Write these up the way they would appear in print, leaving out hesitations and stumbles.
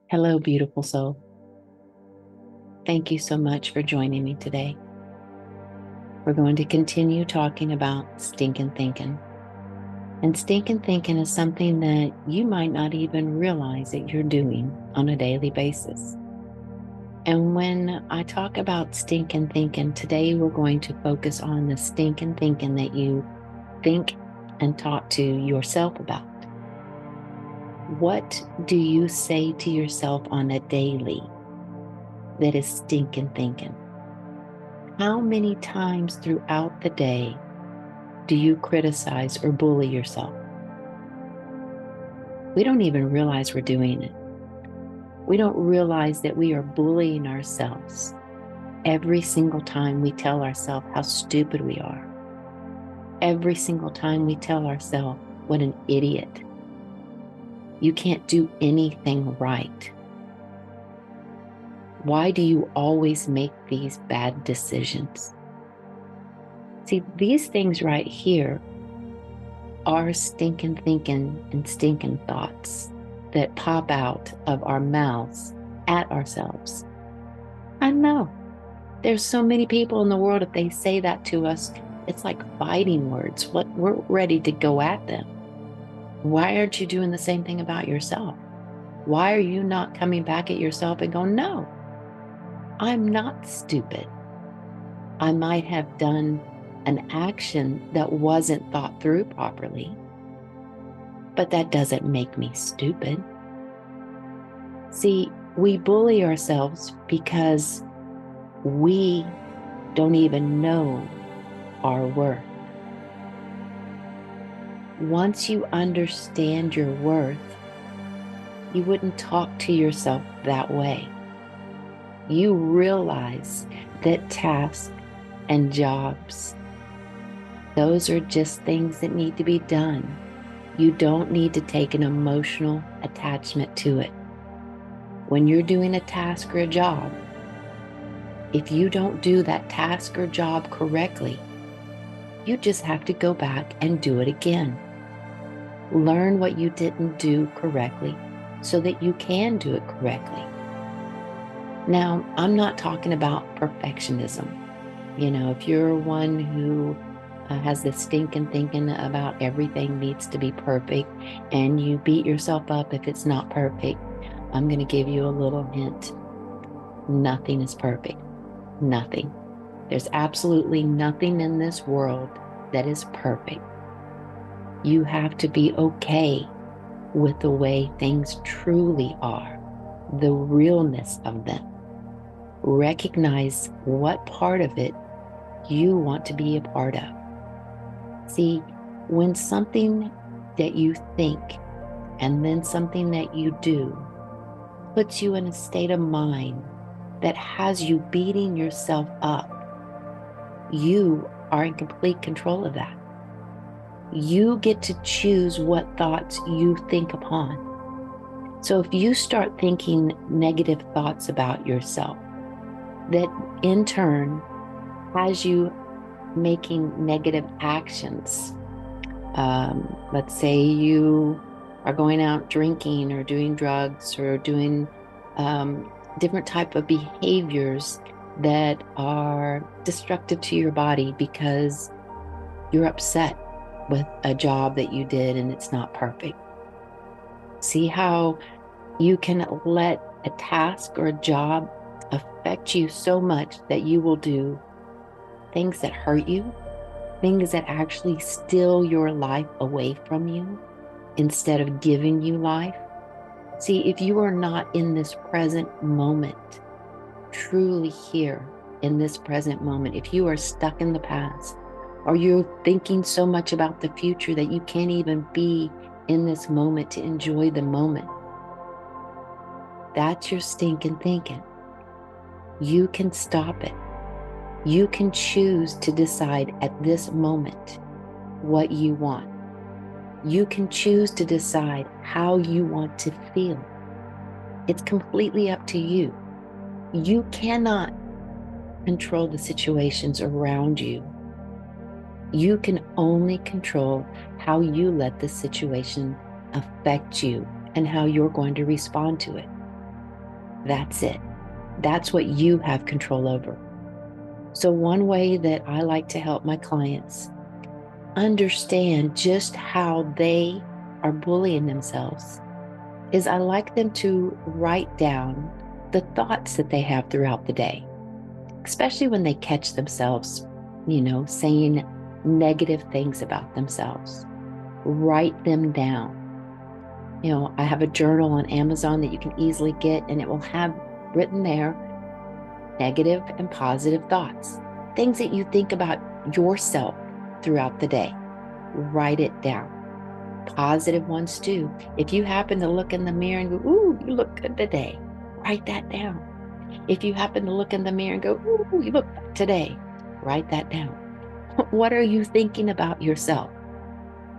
Hello, beautiful soul. Thank you so much for joining me today. We're going to continue talking about stinking thinking. And stinking thinking is something that you might not even realize that you're doing on a daily basis. And when I talk about stinking thinking, today we're going to focus on the stinking thinking that you think and talk to yourself about. What do you say to yourself on a daily that is stinking thinking? How many times throughout the day do you criticize or bully yourself? We don't even realize we're doing it. We don't realize that we are bullying ourselves every single time we tell ourselves how stupid we are. Every single time we tell ourselves, what an idiot. You can't do anything right. Why do you always make these bad decisions? See, these things right here are stinking thinking and stinking thoughts that pop out of our mouths at ourselves. I know there's so many people in the world, if they say that to us, it's like fighting words. We're ready to go at them. Why aren't you doing the same thing about yourself? Why are you not coming back at yourself and going, no, I'm not stupid. I might have done an action that wasn't thought through properly, but that doesn't make me stupid. See, we bully ourselves because we don't even know our worth. Once you understand your worth, you wouldn't talk to yourself that way. You realize that tasks and jobs, those are just things that need to be done. You don't need to take an emotional attachment to it. When you're doing a task or a job, if you don't do that task or job correctly, you just have to go back and do it again. Learn what you didn't do correctly so that you can do it correctly. Now, I'm not talking about perfectionism. If you're one who has this stinking thinking about everything needs to be perfect and you beat yourself up if it's not perfect, I'm going to give you a little hint. Nothing is perfect. Nothing. There's absolutely nothing in this world that is perfect. You have to be okay with the way things truly are, the realness of them. Recognize what part of it you want to be a part of. See, when something that you think and then something that you do puts you in a state of mind that has you beating yourself up, you are in complete control of that. You get to choose what thoughts you think upon. So if you start thinking negative thoughts about yourself, that in turn has you making negative actions. Let's say you are going out drinking or doing drugs or doing different type of behaviors that are destructive to your body because you're upset with a job that you did and it's not perfect. See how you can let a task or a job affect you so much that you will do things that hurt you, things that actually steal your life away from you instead of giving you life. See, if you are not in this present moment, truly here in this present moment, if you are stuck in the past, or you're thinking so much about the future that you can't even be in this moment to enjoy the moment, that's your stinking thinking. You can stop it. You can choose to decide at this moment what you want. You can choose to decide how you want to feel. It's completely up to you. You cannot control the situations around you. You can only control how you let the situation affect you and how you're going to respond to it. That's it. That's what you have control over. So one way that I like to help my clients understand just how they are bullying themselves is I like them to write down the thoughts that they have throughout the day, especially when they catch themselves, saying negative things about themselves. Write them down. I have a journal on Amazon that you can easily get, and it will have written there negative and positive thoughts, things that you think about yourself throughout the day. Write it down. Positive ones too. If you happen to look in the mirror and go, ooh, you look good today, write that down. If you happen to look in the mirror and go, ooh, you look good today, write that down. What are you thinking about yourself?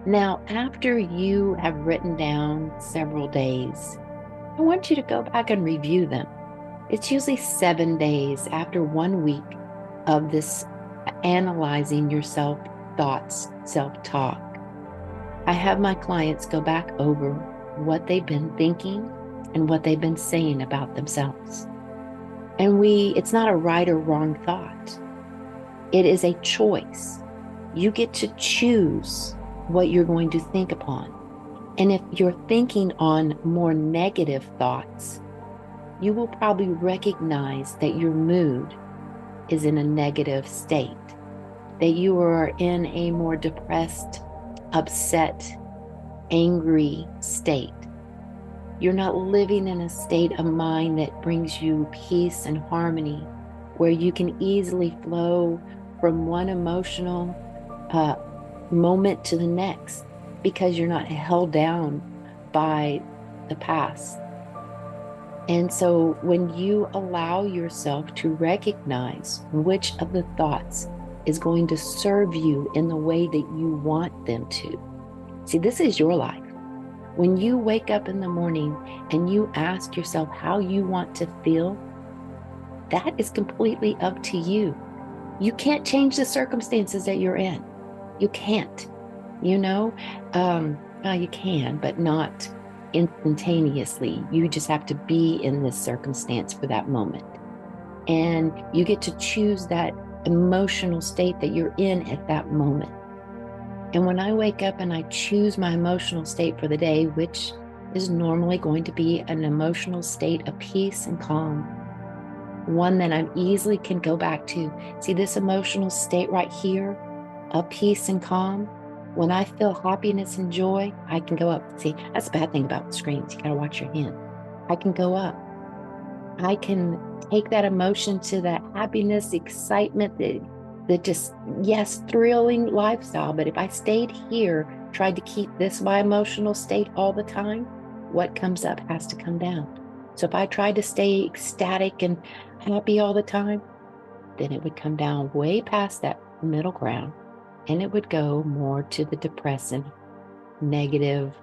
Now, after you have written down several days, I want you to go back and review them. It's usually 7 days after 1 week of this analyzing your self-thoughts, self-talk. I have my clients go back over what they've been thinking and what they've been saying about themselves. And it's not a right or wrong thought. It is a choice. You get to choose what you're going to think upon. And if you're thinking on more negative thoughts, you will probably recognize that your mood is in a negative state, that you are in a more depressed, upset, angry state. You're not living in a state of mind that brings you peace and harmony, where you can easily flow from one emotional moment to the next because you're not held down by the past. And so when you allow yourself to recognize which of the thoughts is going to serve you in the way that you want them to. See, this is your life. When you wake up in the morning and you ask yourself how you want to feel, that is completely up to you. You can't change the circumstances that you're in. You can't, you can, but not instantaneously. You just have to be in this circumstance for that moment. And you get to choose that emotional state that you're in at that moment. And when I wake up and I choose my emotional state for the day, which is normally going to be an emotional state of peace and calm, one that I easily can go back to. See, this emotional state right here of peace and calm, when I feel happiness and joy, I can go up. See, that's the bad thing about screens. You got to watch your hand. I can go up. I can take that emotion to that happiness, excitement, that just, yes, thrilling lifestyle. But if I stayed here, tried to keep this my emotional state all the time, what comes up has to come down. So if I tried to stay ecstatic and happy all the time, then it would come down way past that middle ground. And it would go more to the depressing, negative,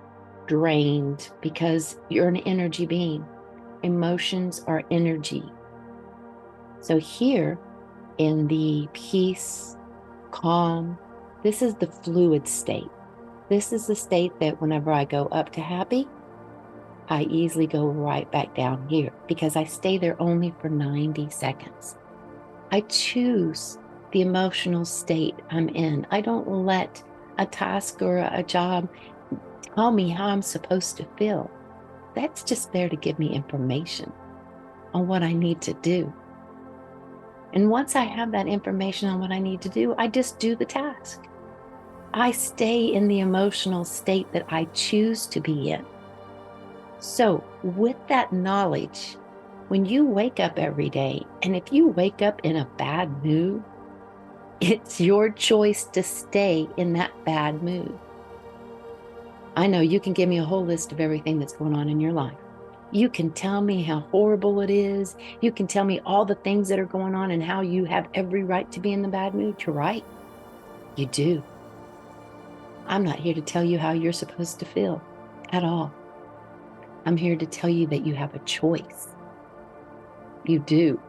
drained, because you're an energy being. Emotions are energy. So here in the peace, calm, this is the fluid state. This is the state that whenever I go up to happy, I easily go right back down here because I stay there only for 90 seconds. I choose the emotional state I'm in. I don't let a task or a job tell me how I'm supposed to feel. That's just there to give me information on what I need to do. And once I have that information on what I need to do, I just do the task. I stay in the emotional state that I choose to be in. So with that knowledge, when you wake up every day, and if you wake up in a bad mood, it's your choice to stay in that bad mood. I know you can give me a whole list of everything that's going on in your life. You can tell me how horrible it is. You can tell me all the things that are going on and how you have every right to be in the bad mood. You're right. You do. I'm not here to tell you how you're supposed to feel at all. I'm here to tell you that you have a choice. You do.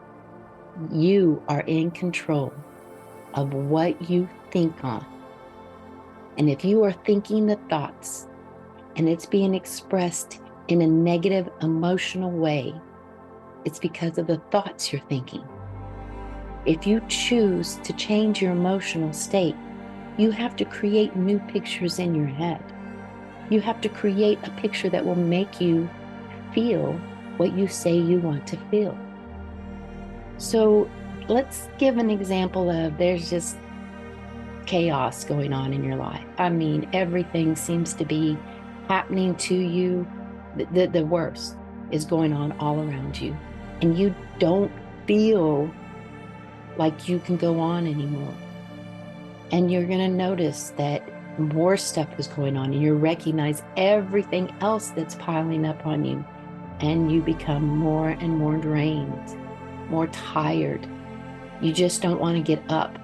You are in control of what you think on. And if you are thinking the thoughts and it's being expressed in a negative emotional way, It's because of the thoughts you're thinking. If you choose to change your emotional state, you have to create new pictures in your head. You have to create a picture that will make you feel what you say you want to feel. So let's give an example of there's just chaos going on in your life. I mean, everything seems to be happening to you. The worst is going on all around you, and you don't feel like you can go on anymore. And you're going to notice that more stuff is going on, and you recognize everything else that's piling up on you, and you become more and more drained, more tired. You just don't want to get up.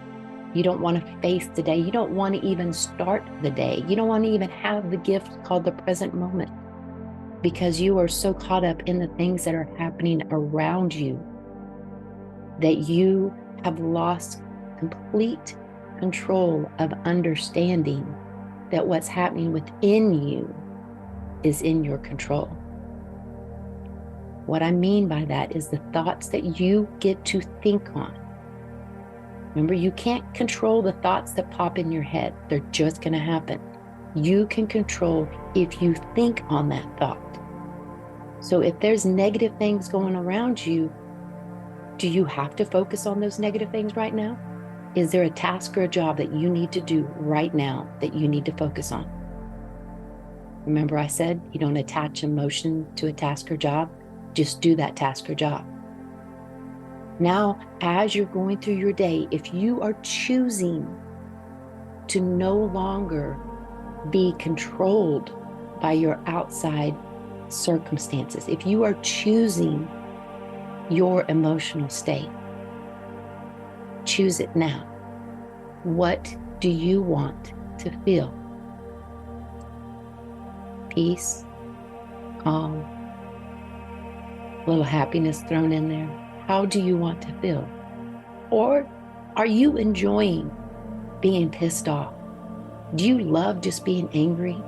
You don't want to face the day. You don't want to even start the day. You don't want to even have the gift called the present moment, because you are so caught up in the things that are happening around you that you have lost complete control of understanding that what's happening within you is in your control. What I mean by that is the thoughts that you get to think on. Remember, you can't control the thoughts that pop in your head. They're just going to happen. You can control if you think on that thought. So if there's negative things going around you, do you have to focus on those negative things right now? Is there a task or a job that you need to do right now that you need to focus on? Remember I said you don't attach emotion to a task or job, just do that task or job. Now, as you're going through your day, if you are choosing to no longer be controlled by your outside circumstances, if you are choosing your emotional state, choose it now. What do you want to feel? Peace, calm, a little happiness thrown in there. How do you want to feel? Or are you enjoying being pissed off? Do you love just being angry?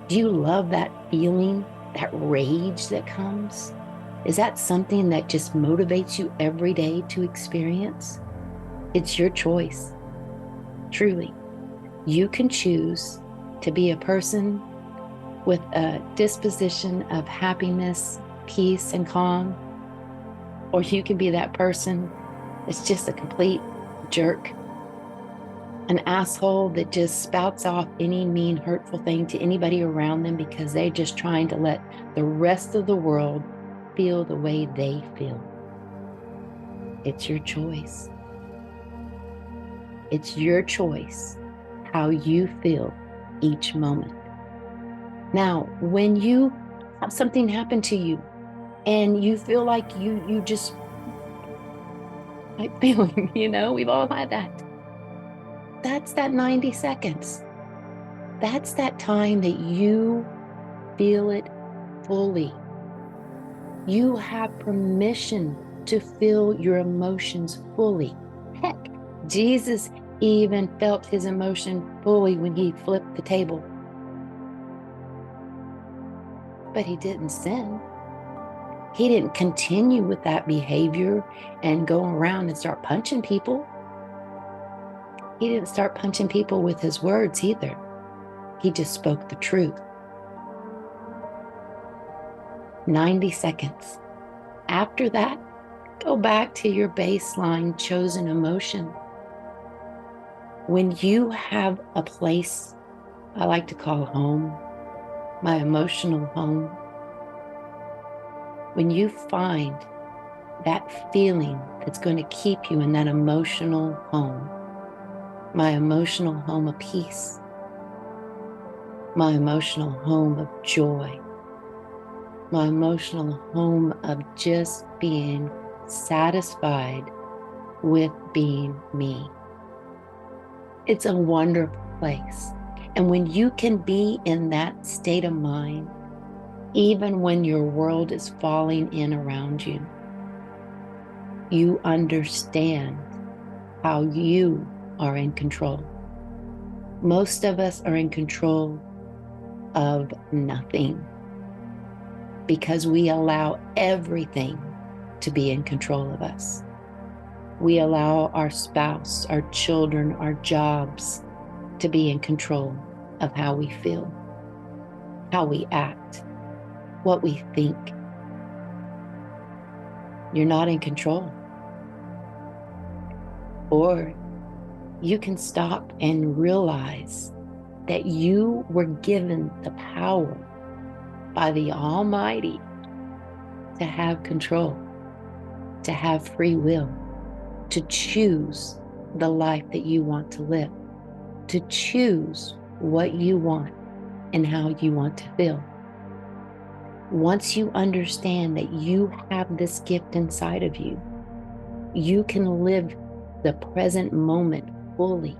Do you love that feeling, that rage that comes? Is that something that just motivates you every day to experience? It's your choice. Truly, you can choose to be a person with a disposition of happiness, peace, and calm, or you can be that person that's just a complete jerk, an asshole that just spouts off any mean, hurtful thing to anybody around them because they're just trying to let the rest of the world feel the way they feel. It's your choice. It's your choice how you feel each moment. Now, when you have something happen to you and you feel like you just like feeling, we've all had that. That's that 90 seconds. That's that time that you feel it fully. You have permission to feel your emotions fully. Heck, Jesus even felt his emotion fully when he flipped the table. But he didn't sin. He didn't continue with that behavior and go around and start punching people. He didn't start punching people with his words either. He just spoke the truth. 90 seconds. After that, go back to your baseline chosen emotion. When you have a place I like to call home, my emotional home, when you find that feeling that's going to keep you in that emotional home, my emotional home of peace, my emotional home of joy, my emotional home of just being satisfied with being me. It's a wonderful place. And when you can be in that state of mind, even when your world is falling in around you, you understand how you are in control. Most of us are in control of nothing because we allow everything to be in control of us. We allow our spouse, our children, our jobs to be in control of how we feel, how we act, what we think. You're not in control. Or you can stop and realize that you were given the power by the Almighty to have control, to have free will, to choose the life that you want to live, to choose what you want and how you want to feel. Once you understand that you have this gift inside of you, you can live the present moment fully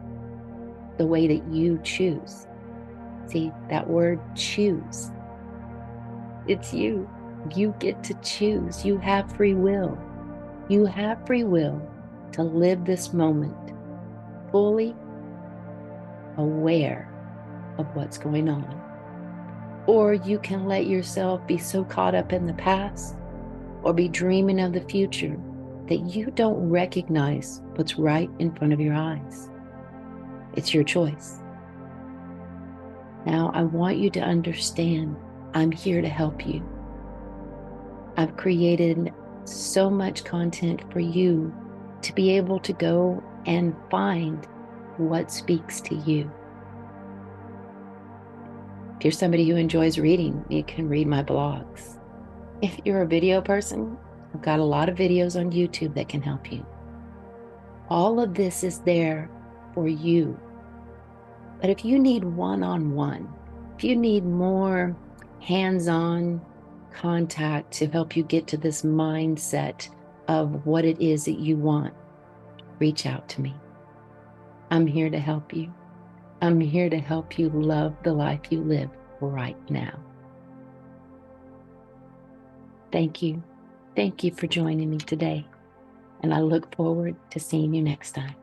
the way that you choose. See, that word choose. It's you. You get to choose. You have free will. You have free will to live this moment fully aware of what's going on. Or you can let yourself be so caught up in the past or be dreaming of the future that you don't recognize what's right in front of your eyes. It's your choice. Now, I want you to understand I'm here to help you. I've created so much content for you to be able to go and find what speaks to you. If you're somebody who enjoys reading, you can read my blogs. If you're a video person, I've got a lot of videos on YouTube that can help you. All of this is there for you. But if you need one-on-one, if you need more hands-on contact to help you get to this mindset of what it is that you want, reach out to me. I'm here to help you. I'm here to help you love the life you live right now. Thank you. Thank you for joining me today. And I look forward to seeing you next time.